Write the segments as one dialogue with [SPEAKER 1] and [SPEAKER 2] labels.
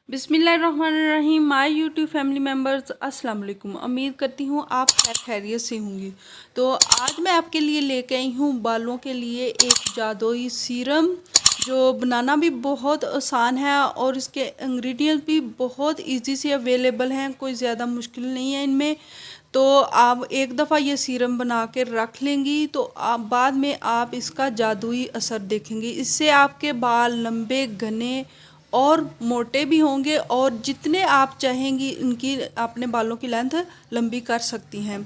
[SPEAKER 1] बिस्मिल्लाहिर्रहमानिर्रहीम। My YouTube family members, अस्सलाम वालेकुम। उम्मीद करती हूँ आप खैरियत से होंगी। तो आज मैं आपके लिए लेके आई हूँ बालों के लिए एक जादुई सीरम, जो बनाना भी बहुत आसान है और इसके इंग्रेडिएंट भी बहुत इजी से अवेलेबल हैं, कोई ज़्यादा मुश्किल नहीं है इनमें। तो आप एक दफ़ा ये सीरम बना के रख लेंगी तो आप बाद में आप इसका जादुई असर देखेंगी। इससे आपके बाल लंबे, घने और मोटे भी होंगे और जितने आप चाहेंगी इनकी अपने बालों की लेंथ लंबी कर सकती हैं।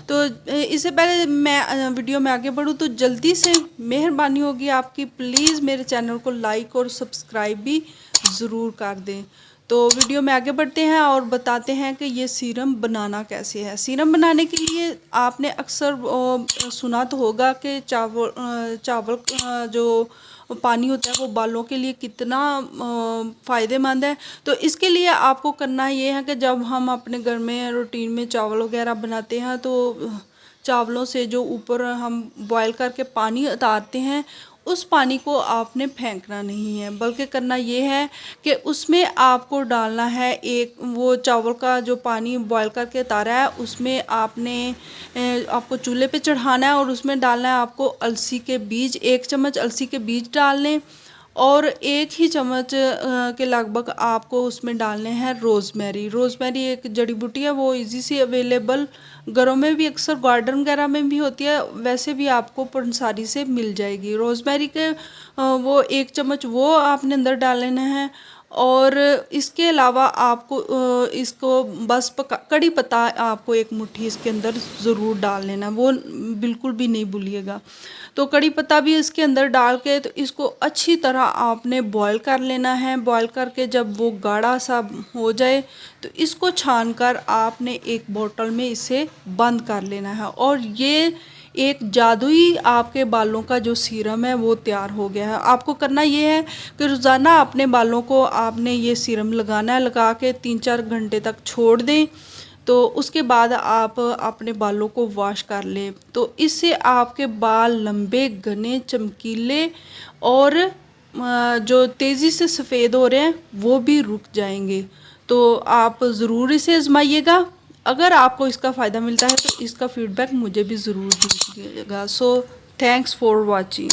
[SPEAKER 1] तो इससे पहले मैं वीडियो में आगे बढ़ूँ तो जल्दी से मेहरबानी होगी आपकी, प्लीज़ मेरे चैनल को लाइक और सब्सक्राइब भी ज़रूर कर दें। तो वीडियो में आगे बढ़ते हैं और बताते हैं कि ये सीरम बनाना कैसे है। सीरम बनाने के लिए आपने अक्सर सुना तो होगा कि चावल जो पानी होता है वो बालों के लिए कितना फ़ायदेमंद है। तो इसके लिए आपको करना ये है कि जब हम अपने घर में रूटीन में चावल वगैरह बनाते हैं तो चावलों से जो ऊपर हम बॉयल करके पानी उतारते हैं उस पानी को आपने फेंकना नहीं है, बल्कि करना ये है कि उसमें आपको डालना है एक वो चावल का जो पानी बॉयल करके उतारा है उसमें आपको चूल्हे पे चढ़ाना है और उसमें डालना है आपको अलसी के बीज। 1 चम्मच अलसी के बीज डाल लें और 1 ही चम्मच के लगभग आपको उसमें डालने हैं रोज़मेरी। रोज़मेरी एक जड़ी बूटी है, वो इजी से अवेलेबल घरों में भी, अक्सर गार्डन वगैरह में भी होती है, वैसे भी आपको पंसारी से मिल जाएगी। रोज़मेरी के वो 1 चम्मच वो आपने अंदर डाल लेना है। और इसके अलावा आपको इसको बस कड़ी पत्ता आपको 1 मुट्ठी इसके अंदर ज़रूर डाल लेना, वो बिल्कुल भी नहीं भूलिएगा। तो कड़ी पत्ता भी इसके अंदर डाल के तो इसको अच्छी तरह आपने बॉईल कर लेना है। बॉईल करके जब वो गाढ़ा सा हो जाए तो इसको छान कर आपने एक बोतल में इसे बंद कर लेना है और ये एक जादुई आपके बालों का जो सीरम है वो तैयार हो गया है। आपको करना ये है कि रोज़ाना अपने बालों को आपने ये सीरम लगाना है, लगा के 3-4 घंटे तक छोड़ दें। तो उसके बाद आप अपने बालों को वॉश कर लें तो इससे आपके बाल लंबे, घने, चमकीले और जो तेज़ी से सफ़ेद हो रहे हैं वो भी रुक जाएंगे। तो आप ज़रूर इसे आजमाइएगा। अगर आपको इसका फ़ायदा मिलता है तो इसका फ़ीडबैक मुझे भी ज़रूर दीजिएगा। So thanks for watching.